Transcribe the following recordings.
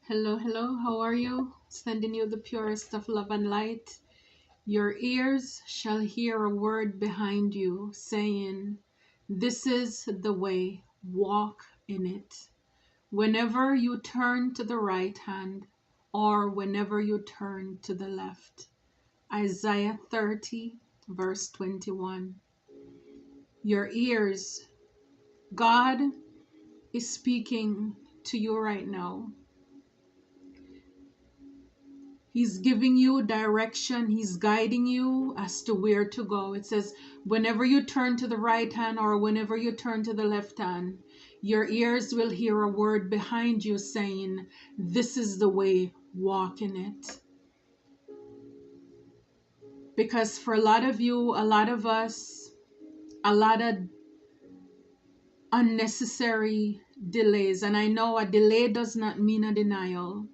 Hello, hello, how are you? Sending you the purest of love and light. Your ears shall hear a word behind you saying, "This is the way, walk in it." Whenever you turn to the right hand or whenever you turn to the left. Isaiah 30, verse 21. Your ears, God is speaking to you right now. He's giving you direction. He's guiding you as to where to go. It says, whenever you turn to the right hand or whenever you turn to the left hand, your ears will hear a word behind you saying, "This is the way, walk in it." Because for a lot of you, a lot of us, a lot of unnecessary delays. And I know a delay does not mean a denial.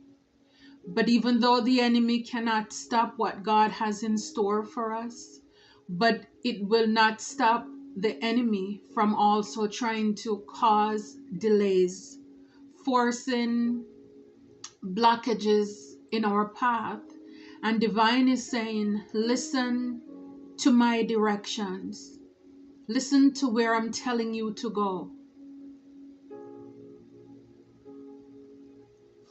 But even though the enemy cannot stop what God has in store for us, but it will not stop the enemy from also trying to cause delays, forcing blockages in our path. And divine is saying, listen to my directions. Listen to where I'm telling you to go.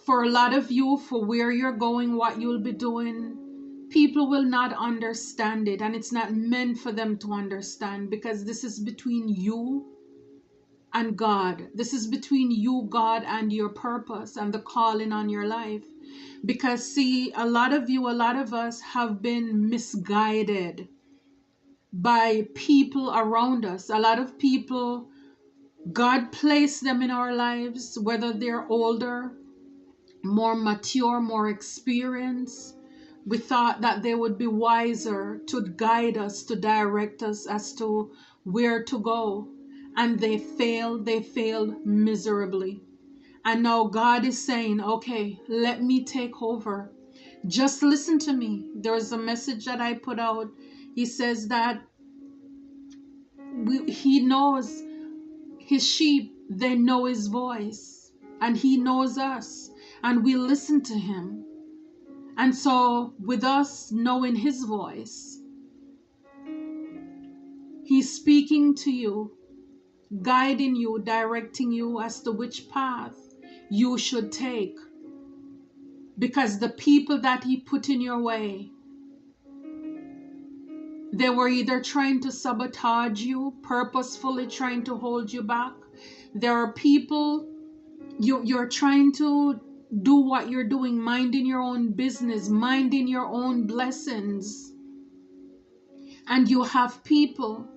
For a lot of you, for where you're going, what you'll be doing, people will not understand it, and it's not meant for them to understand, because this is between you and God. This is between you, God, and your purpose and the calling on your life. Because see, a lot of you, a lot of us have been misguided by people around us. A lot of people, God placed them in our lives, whether they're older, more mature, more experienced. We thought that they would be wiser to guide us, to direct us as to where to go. And they failed miserably. And now God is saying, okay, let me take over. Just listen to me. There's a message that I put out. He says that he knows his sheep, they know his voice, and he knows us, and we listen to him. And so with us knowing his voice, he's speaking to you, guiding you, directing you as to which path you should take. Because the people that he put in your way, they were either trying to sabotage you, purposefully trying to hold you back. There are people, you're trying to do what you're doing, minding your own business, minding your own blessings. And you have people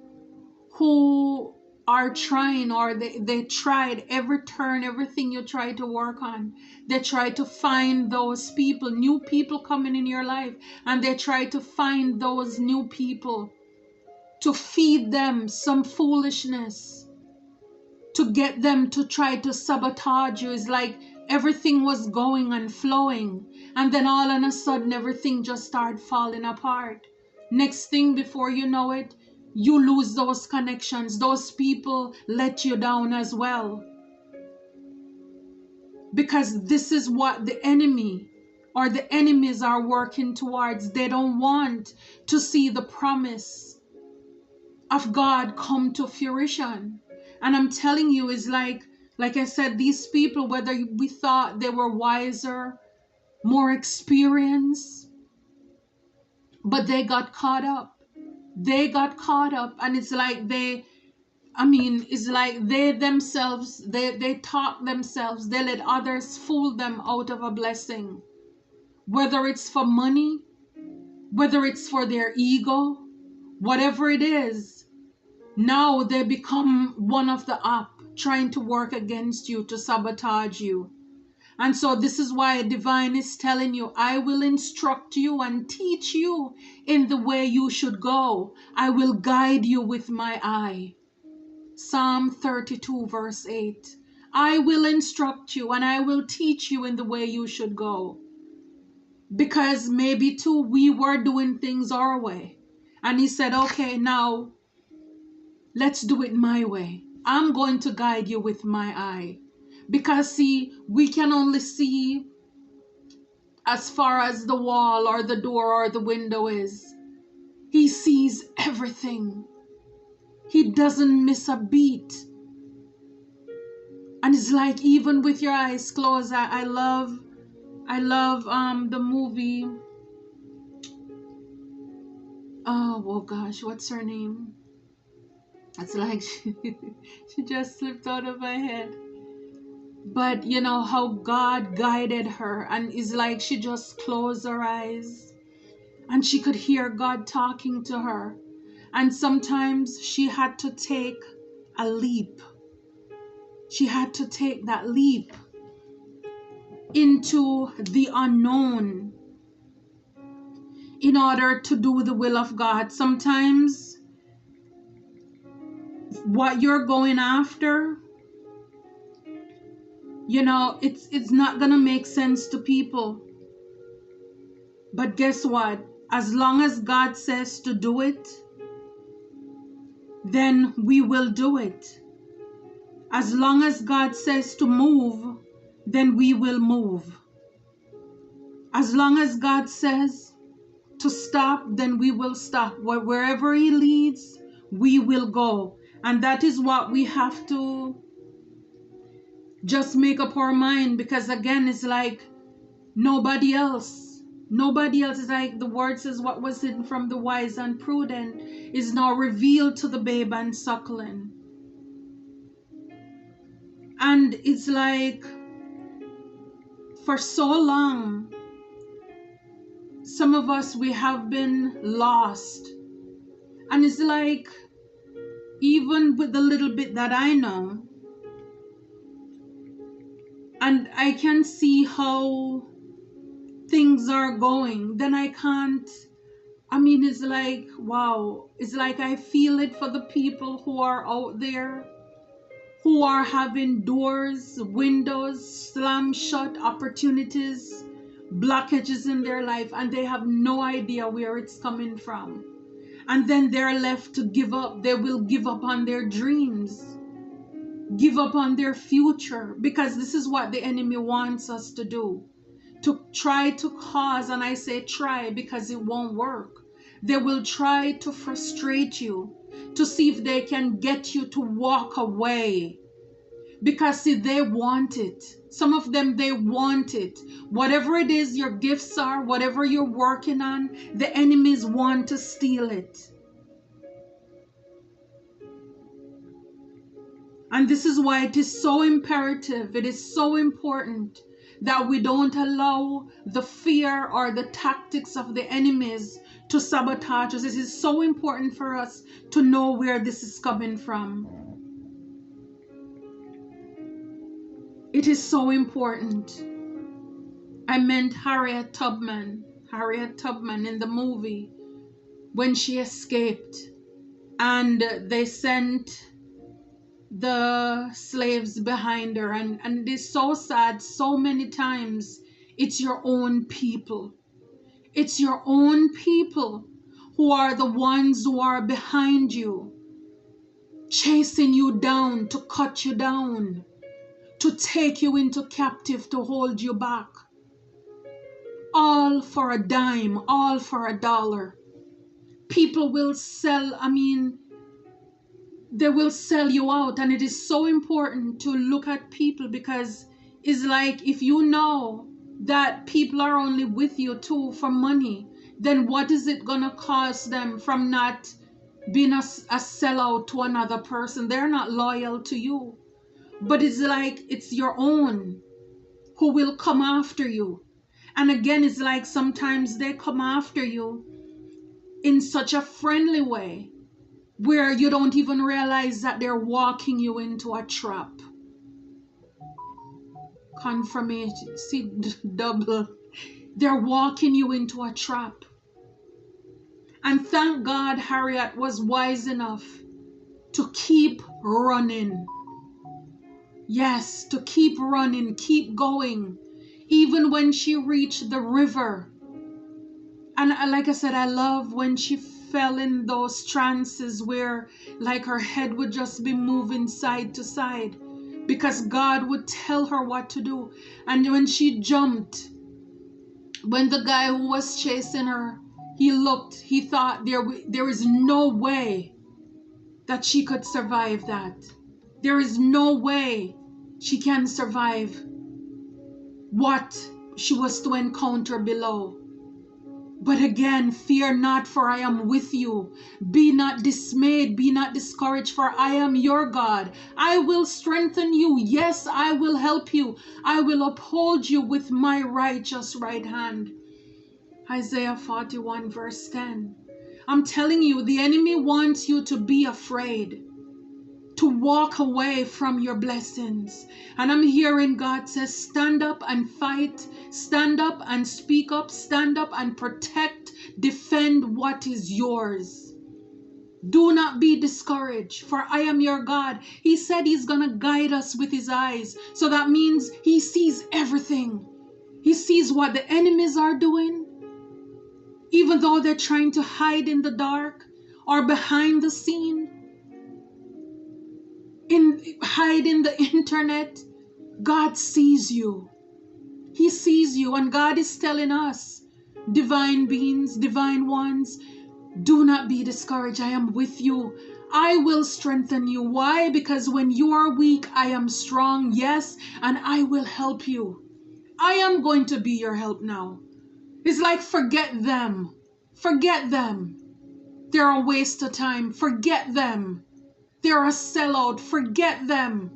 who are trying, or they tried every turn, everything you try to work on. They try to find those people, new people coming in your life, and they try to find those new people to feed them some foolishness, to get them to try to sabotage you. It's like everything was going and flowing, and then all of a sudden everything just started falling apart. Next thing, before you know it, you lose those connections. Those people let you down as well. Because this is what the enemy or the enemies are working towards. They don't want to see the promise of God come to fruition. And I'm telling you, it's like I said, these people, whether we thought they were wiser, more experienced, but they got caught up. They got caught up, and it's like it's like they themselves, they talk themselves, they let others fool them out of a blessing. Whether it's for money, whether it's for their ego, whatever it is, now they become one of the up, trying to work against you, to sabotage you. And so this is why divine is telling you, I will instruct you and teach you in the way you should go. I will guide you with my eye. Psalm 32 verse 8. I will instruct you and I will teach you in the way you should go. Because maybe too, we were doing things our way. And he said, okay, now let's do it my way. I'm going to guide you with my eye. Because see, we can only see as far as the wall or the door or the window is. He sees everything. He doesn't miss a beat. And it's like, even with your eyes closed, I love the movie. Oh gosh, what's her name? It's like she just slipped out of my head. But you know how God guided her, and it's like she just closed her eyes and she could hear God talking to her. And sometimes she had to take a leap. She had to take that leap into the unknown in order to do the will of God. Sometimes what you're going after, you know, it's not gonna make sense to people. But guess what? As long as God says to do it, then we will do it. As long as God says to move, then we will move. As long as God says to stop, then we will stop. Wherever He leads, we will go. And that is what we have to just make up our mind, because again, it's like nobody else is like the word says, what was hidden from the wise and prudent is now revealed to the babe and suckling. And it's like, for so long, some of us, we have been lost. And it's like, even with the little bit that I know, and I can see how things are going, then I can't, I mean, it's like, wow, it's like I feel it for the people who are out there, who are having doors, windows slam shut, opportunities, blockages in their life, and they have no idea where it's coming from. And then they're left to give up. They will give up on their dreams, give up on their future, because this is what the enemy wants us to do. To try to cause, and I say try because it won't work. They will try to frustrate you, to see if they can get you to walk away. Because see, they want it. Some of them, they want it. Whatever it is your gifts are, whatever you're working on, the enemies want to steal it. And this is why it is so imperative, it is so important that we don't allow the fear or the tactics of the enemies to sabotage us. It is so important for us to know where this is coming from. It is so important. I meant Harriet Tubman in the movie, when she escaped and they sent the slaves behind her, and it is so sad. So many times it's your own people. It's your own people who are the ones who are behind you, chasing you down, to cut you down, to take you into captive, to hold you back. All for a dime, all for a dollar. People will sell, they will sell you out. And it is so important to look at people, because it's like, if you know that people are only with you too for money, then what is it gonna cost them from not being a sellout to another person? They're not loyal to you. But it's like, it's your own who will come after you. And again, it's like sometimes they come after you in such a friendly way, where you don't even realize that they're walking you into a trap. Confirmation, see, double. They're walking you into a trap. And thank God Harriet was wise enough to keep running. Yes, to keep running, keep going. Even when she reached the river. And like I said, I love when she fell in those trances where like her head would just be moving side to side, because God would tell her what to do. And when she jumped When the guy who was chasing her, he looked, he thought there is no way that she could survive that. There is no way she can survive what she was to encounter below. But again, fear not, for I am with you. Be not dismayed, be not discouraged, for I am your God. I will strengthen you. Yes, I will help you. I will uphold you with my righteous right hand. Isaiah 41 verse 10. I'm telling you, the enemy wants you to be afraid, to walk away from your blessings. And I'm hearing God says, stand up and fight, stand up and speak up, stand up and protect, defend what is yours. Do not be discouraged, for I am your God. He said he's going to guide us with his eyes. So that means he sees everything. He sees what the enemies are doing, even though they're trying to hide in the dark or behind the scene. Hide in the internet. God sees you. He sees you, and God is telling us, divine beings, divine ones, do not be discouraged. I am with you. I will strengthen you. Why? Because when you are weak, I am strong. Yes, and I will help you. I am going to be your help now. It's like forget them. Forget them. They're a waste of time. Forget them. They're a sellout. Forget them.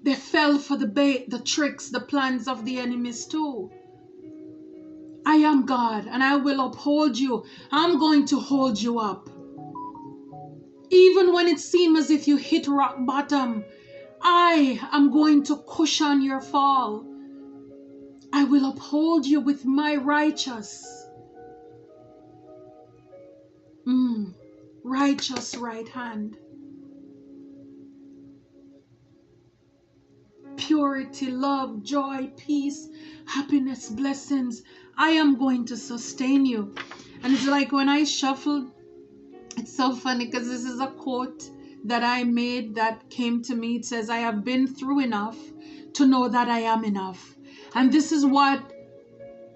They fell for the bait, the tricks, the plans of the enemies too. I am God, and I will uphold you. I'm going to hold you up. Even when it seems as if you hit rock bottom, I am going to cushion your fall. I will uphold you with my righteous right hand. Purity, love, joy, peace, happiness, blessings. I am going to sustain you. And it's like when I shuffled, it's so funny because this is a quote that I made that came to me. It says, I have been through enough to know that I am enough. And this is what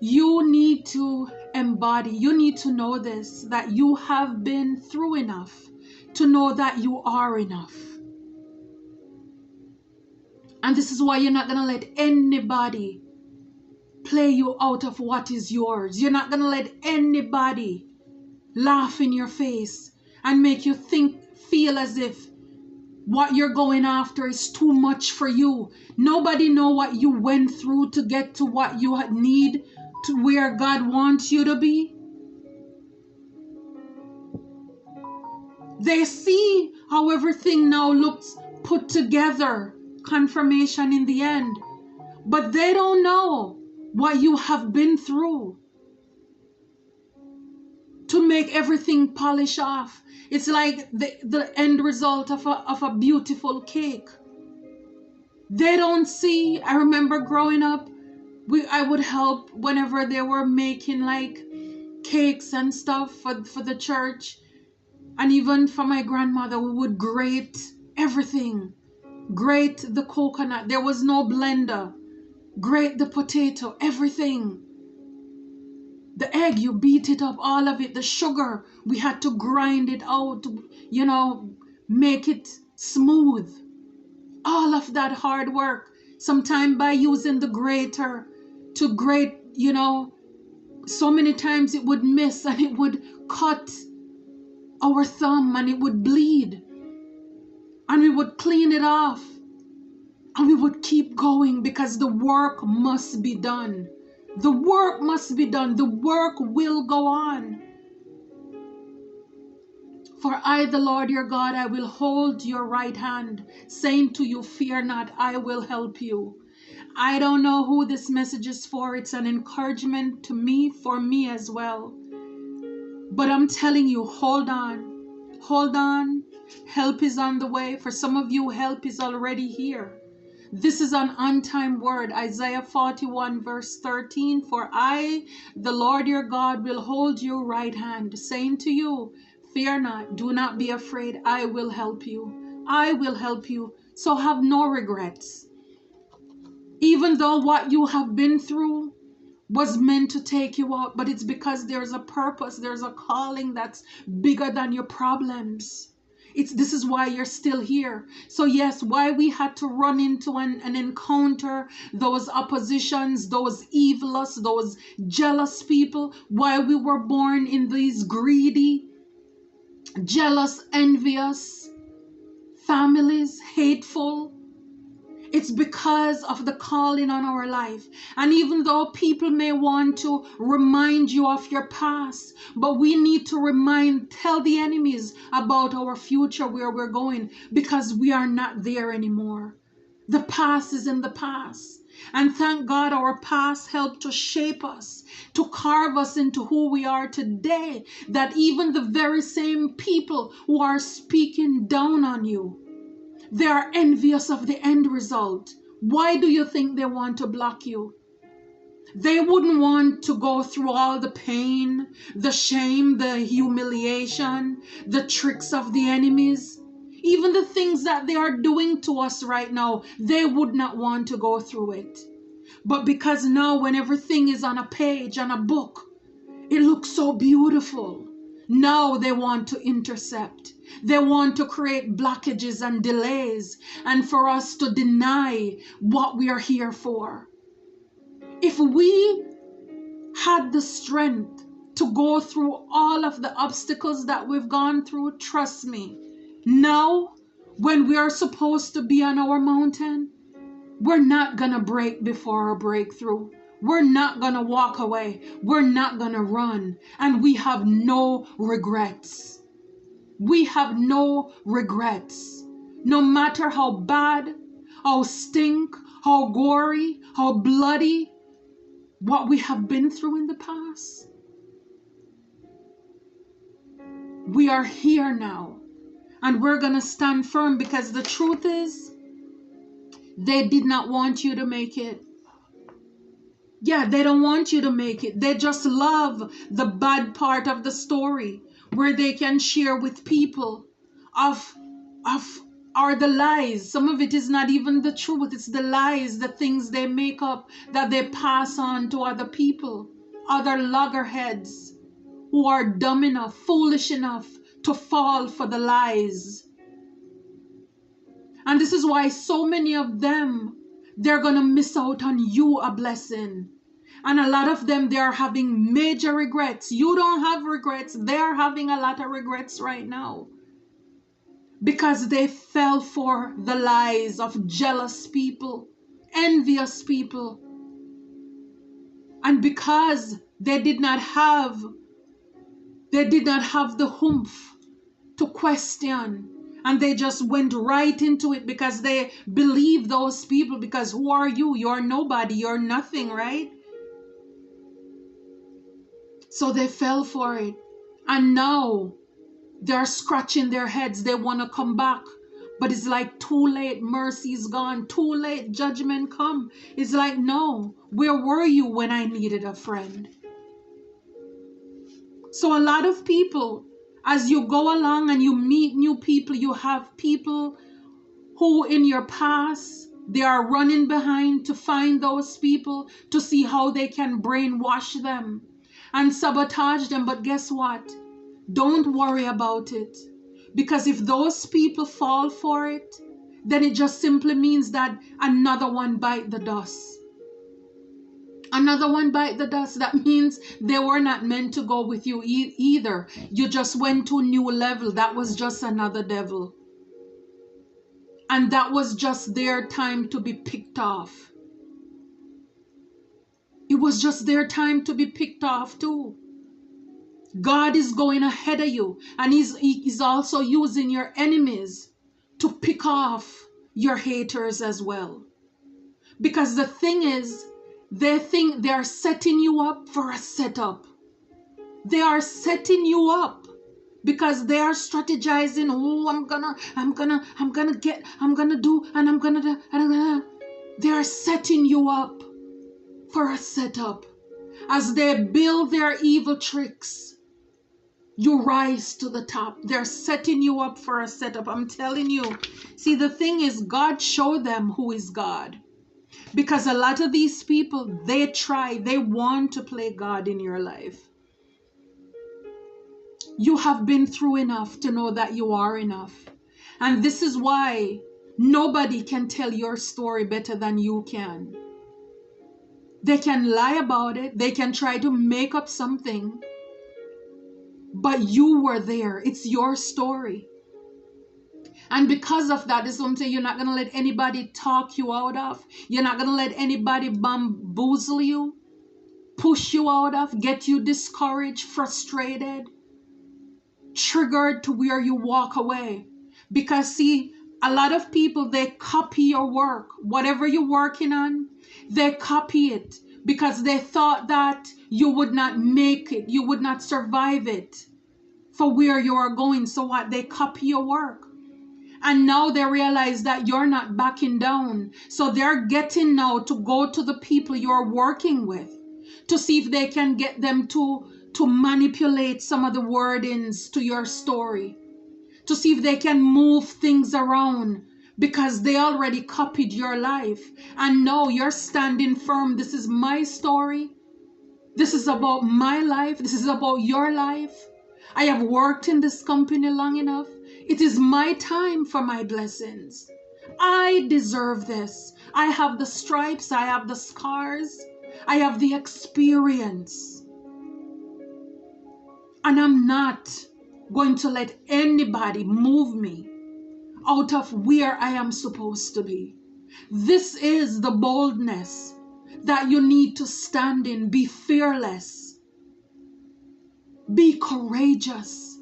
you need to embody. You need to know this, that you have been through enough to know that you are enough. And this is why you're not going to let anybody play you out of what is yours. You're not going to let anybody laugh in your face and make you feel as if what you're going after is too much for you. Nobody know what you went through to get to what you need, to where God wants you to be. They see how everything now looks put together, confirmation in the end, but they don't know what you have been through to make everything polish off. It's like the end result of a beautiful cake. They don't see. I remember growing up, I would help whenever they were making like cakes and stuff for the church. And even for my grandmother, we would grate everything. Grate the coconut. There was no blender. Grate the potato, everything. The egg, you beat it up, all of it. The sugar, we had to grind it out, make it smooth. All of that hard work. Sometimes by using the grater to grate, so many times it would miss and it would cut our thumb and it would bleed. And we would clean it off. And we would keep going because the work must be done. The work must be done. The work will go on. For I, the Lord your God, I will hold your right hand, saying to you, fear not, I will help you. I don't know who this message is for. It's an encouragement to me, for me as well. But I'm telling you, hold on. Hold on. Help is on the way. For some of you, help is already here. This is an on-time word. Isaiah 41 verse 13. For I, the Lord your God, will hold your right hand, saying to you, fear not, do not be afraid. I will help you. I will help you. So have no regrets. Even though what you have been through was meant to take you out, but it's because there's a purpose, there's a calling that's bigger than your problems. This is why you're still here. So yes, why we had to run into and encounter those oppositions, those evilists, those jealous people, why we were born in these greedy, jealous, envious families, hateful. It's because of the calling on our life. And even though people may want to remind you of your past, but we need to tell the enemies about our future, where we're going, because we are not there anymore. The past is in the past. And thank God our past helped to shape us, to carve us into who we are today, that even the very same people who are speaking down on you, they are envious of the end result. Why do you think they want to block you? They wouldn't want to go through all the pain, the shame, the humiliation, the tricks of the enemies. Even the things that they are doing to us right now, they would not want to go through it. But because now when everything is on a page, on a book, it looks so beautiful. Now they want to intercept. They want to create blockages and delays, and for us to deny what we are here for. If we had the strength to go through all of the obstacles that we've gone through, trust me, now when we are supposed to be on our mountain, we're not going to break before our breakthrough. We're not going to walk away. We're not going to run. And we have no regrets. We have no regrets. No matter how bad, how stink, how gory, how bloody, what we have been through in the past. We are here now. And we're going to stand firm, because the truth is, they did not want you to make it. Yeah, they don't want you to make it. They just love the bad part of the story, where they can share with people of are the lies. Some of it is not even the truth. It's the lies, the things they make up that they pass on to other people, other loggerheads who are dumb enough, foolish enough to fall for the lies. And this is why so many of them, they're going to miss out on you a blessing. And a lot of them, they are having major regrets. You don't have regrets. They're having a lot of regrets right now. Because they fell for the lies of jealous people, envious people. And because they did not have the oomph to question. And they just went right into it because they believe those people. Because who are you? You're nobody. You're nothing, right? So they fell for it. And now they're scratching their heads. They want to come back. But it's like too late. Mercy's gone. Too late. Judgment come. It's like, no. Where were you when I needed a friend? So a lot of people, as you go along and you meet new people, you have people who in your past, they are running behind to find those people to see how they can brainwash them and sabotage them. But guess what? Don't worry about it. Because if those people fall for it, then it just simply means that another one bite the dust. Another one bite the dust. That means they were not meant to go with you either. You just went to a new level. That was just another devil. And that was just their time to be picked off. It was just their time to be picked off too. God is going ahead of you. And he's also using your enemies to pick off your haters as well. Because the thing is, they think they are setting you up for a setup. They are setting you up because they are strategizing. Oh, I'm gonna do. They are setting you up for a setup. As they build their evil tricks, you rise to the top. They're setting you up for a setup. I'm telling you. See, the thing is, God showed them who is God. Because a lot of these people, they want to play God in your life. You have been through enough to know that you are enough. And this is why nobody can tell your story better than you can. They can lie about it. They can try to make up something. But you were there. It's your story. And because of that, this is something you're not going to let anybody talk you out of. You're not going to let anybody bamboozle you, push you out of, get you discouraged, frustrated, triggered to where you walk away. Because see, a lot of people, they copy your work. Whatever you're working on, they copy it because they thought that you would not make it, you would not survive it for where you are going. So what? They copy your work. And now they realize that you're not backing down. So they're getting now to go to the people you're working with to see if they can get them to manipulate some of the wordings to your story, to see if they can move things around because they already copied your life. And now you're standing firm. This is my story. This is about my life. This is about your life. I have worked in this company long enough. It is my time for my blessings. I deserve this. I have the stripes. I have the scars. I have the experience. And I'm not going to let anybody move me out of where I am supposed to be. This is the boldness that you need to stand in. Be fearless. Be courageous.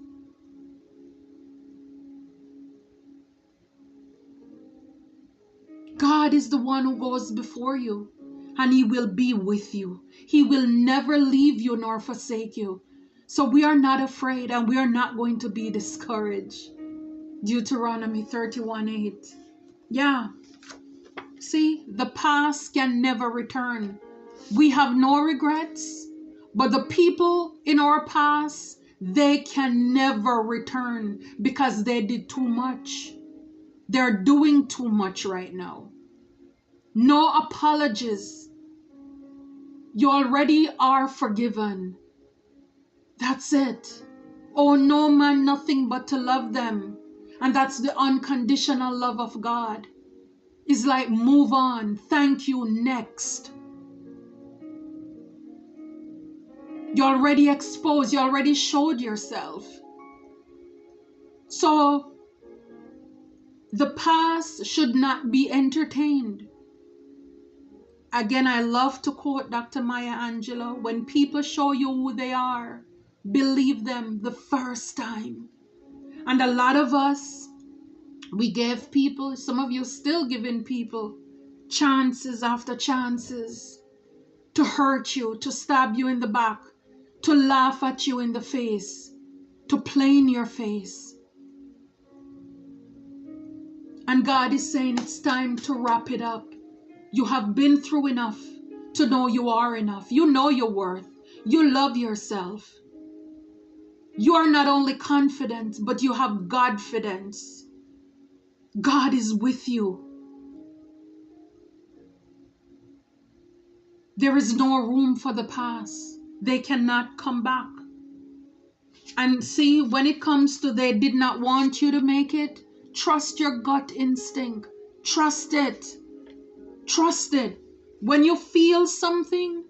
God is the one who goes before you, and He will be with you. He will never leave you nor forsake you. So we are not afraid, and we are not going to be discouraged. Deuteronomy 31:8. Yeah. See, the past can never return. We have no regrets, but the people in our past, they can never return because they did too much. They're doing too much right now. No apologies. You already are forgiven. That's it. Oh no, man, nothing but to love them. And that's the unconditional love of God. It's like, move on. Thank you. Next. You already exposed. You already showed yourself. So the past should not be entertained. Again, I love to quote Dr. Maya Angelou. When people show you who they are, believe them the first time. And a lot of us, we gave people, some of you still giving people chances after chances to hurt you, to stab you in the back, to laugh at you in the face, to play in your face. And God is saying it's time to wrap it up. You have been through enough to know you are enough. You know your worth. You love yourself. You are not only confident, but you have Godfidence. God is with you. There is no room for the past. They cannot come back. And see, when it comes to they did not want you to make it, trust your gut instinct. Trust it. Trust it. When you feel something,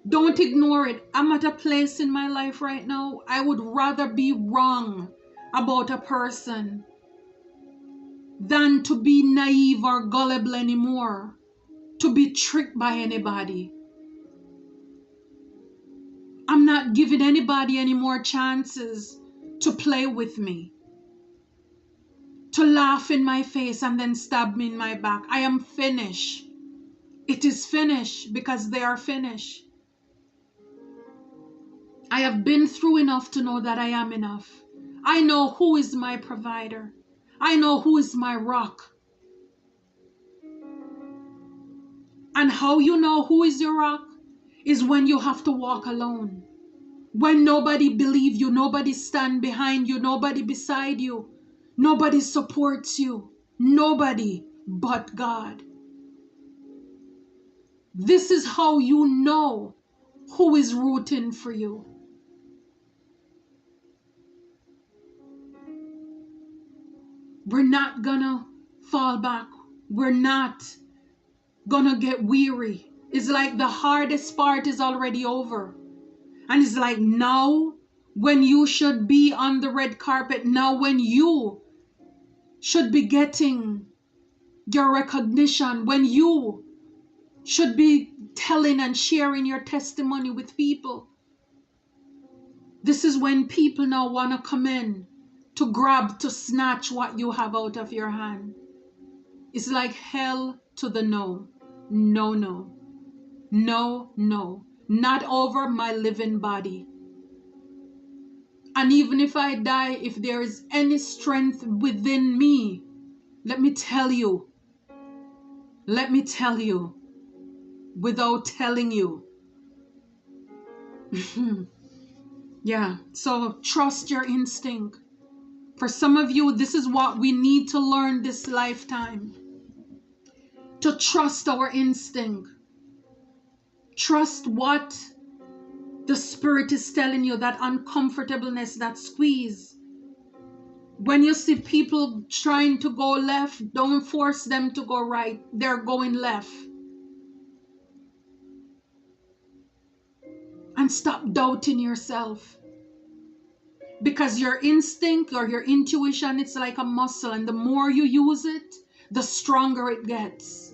don't ignore it. I'm at a place in my life right now, I would rather be wrong about a person than to be naive or gullible anymore, to be tricked by anybody. I'm not giving anybody any more chances to play with me, to laugh in my face and then stab me in my back. I am finished. It is finished because they are finished. I have been through enough to know that I am enough. I know who is my provider. I know who is my rock. And how you know who is your rock is when you have to walk alone. When nobody believes you, nobody stands behind you, nobody beside you, nobody supports you, nobody but God. This is how you know who is rooting for you. We're not gonna fall back. We're not gonna get weary. It's like the hardest part is already over. And it's like now when you should be on the red carpet, now when you should be getting your recognition, when you should be telling and sharing your testimony with people. This is when people now want to come in to grab, to snatch what you have out of your hand. It's like hell to the no. No, no. No, no. Not over my living body. And even if I die, if there is any strength within me, let me tell you, without telling you. Yeah, so trust your instinct. For some of you, this is what we need to learn this lifetime. To trust our instinct. Trust what the Spirit is telling you, that uncomfortableness, that squeeze. When you see people trying to go left, don't force them to go right. They're going left. And stop doubting yourself. Because your instinct or your intuition, it's like a muscle. And the more you use it, the stronger it gets.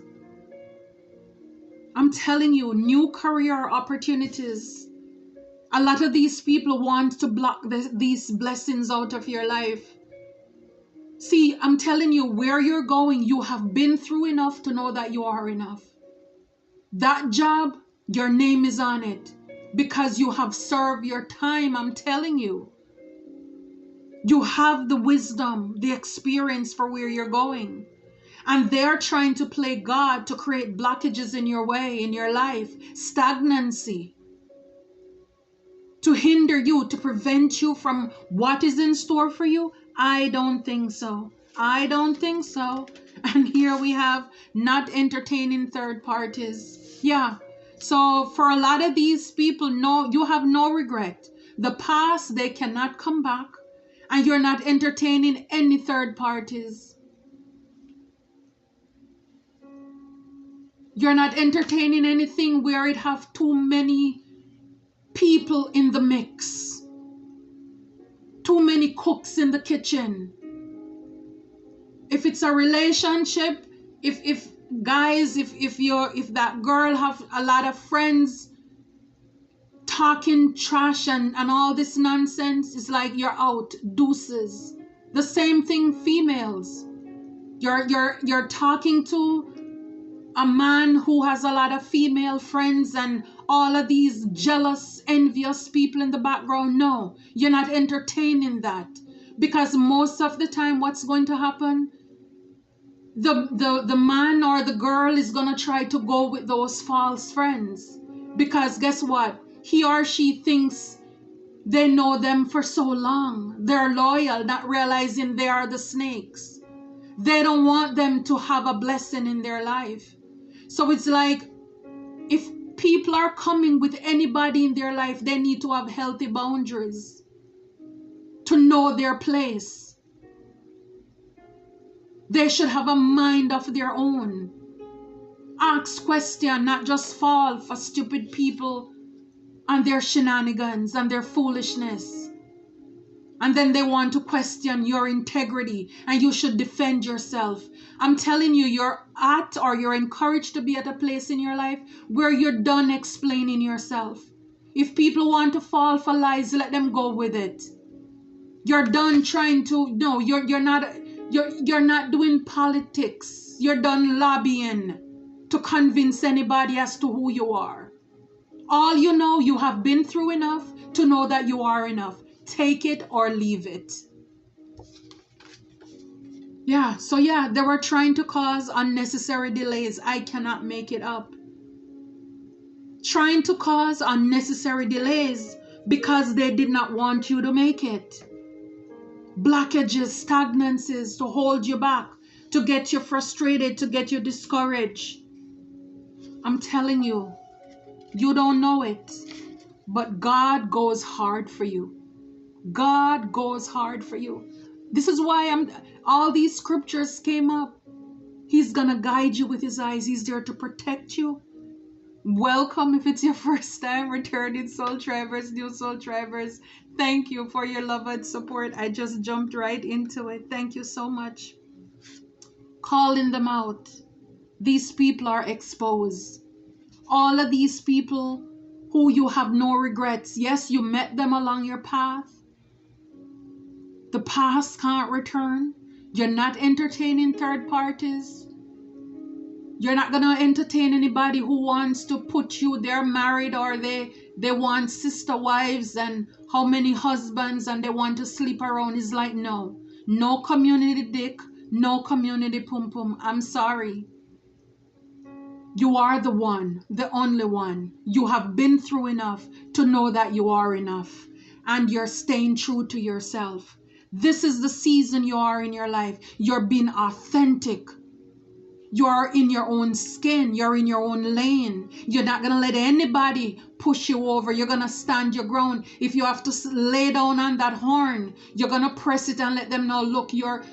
I'm telling you, new career opportunities. A lot of these people want to block these blessings out of your life. See, I'm telling you, where you're going, you have been through enough to know that you are enough. That job, your name is on it because you have served your time. I'm telling you. You have the wisdom, the experience for where you're going. And they're trying to play God to create blockages in your way, in your life, stagnancy, to hinder you, to prevent you from what is in store for you. I don't think so. I don't think so. And here we have not entertaining third parties. Yeah. So for a lot of these people, no, you have no regret. The past, they cannot come back. And you're not entertaining any third parties. You're not entertaining anything where it have too many people in the mix. Too many cooks in the kitchen. If it's a relationship, if that girl have a lot of friends talking trash and all this nonsense, it's like you're out, deuces. The same thing, females. You're talking to a man who has a lot of female friends and all of these jealous, envious people in the background. No, you're not entertaining that. Because most of the time, what's going to happen? The man or the girl is going to try to go with those false friends. Because guess what? He or she thinks they know them for so long. They're loyal, not realizing they are the snakes. They don't want them to have a blessing in their life. So it's like, if people are coming with anybody in their life, they need to have healthy boundaries to know their place. They should have a mind of their own. Ask questions, not just fall for stupid people and their shenanigans and their foolishness. And then they want to question your integrity and you should defend yourself. I'm telling you, you're encouraged to be at a place in your life where you're done explaining yourself. If people want to fall for lies, let them go with it. You're done trying to, no, you're not doing politics. You're done lobbying to convince anybody as to who you are. All you know, you have been through enough to know that you are enough. Take it or leave it. Yeah, so yeah, they were trying to cause unnecessary delays. I cannot make it up. Trying to cause unnecessary delays because they did not want you to make it. Blockages, stagnancies to hold you back, to get you frustrated, to get you discouraged. I'm telling you, you don't know it, but God goes hard for you. God goes hard for you. This is why all these scriptures came up. He's gonna guide you with his eyes. He's there to protect you. Welcome if it's your first time returning soul drivers, new soul drivers. Thank you for your love and support. I just jumped right into it. Thank you so much. Calling them out. These people are exposed. All of these people who you have no regrets. Yes, you met them along your path. The past can't return. You're not entertaining third parties. You're not going to entertain anybody who wants to put you, they're married or they want sister wives and how many husbands and they want to sleep around. It's like, no. No community dick, no community pum pum. I'm sorry. You are the one, the only one. You have been through enough to know that you are enough and you're staying true to yourself. This is the season you are in your life. You're being authentic. You're in your own skin. You're in your own lane. You're not going to let anybody push you over. You're going to stand your ground. If you have to lay down on that horn, you're going to press it and let them know, look, you're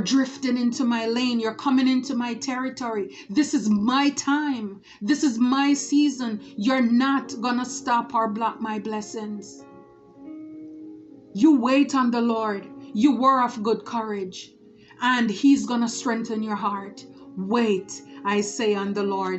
drifting into my lane. You're coming into my territory. This is my time. This is my season. You're not going to stop or block my blessings. You wait on the Lord. You were of good courage, and he's going to strengthen your heart. Wait, I say, on the Lord.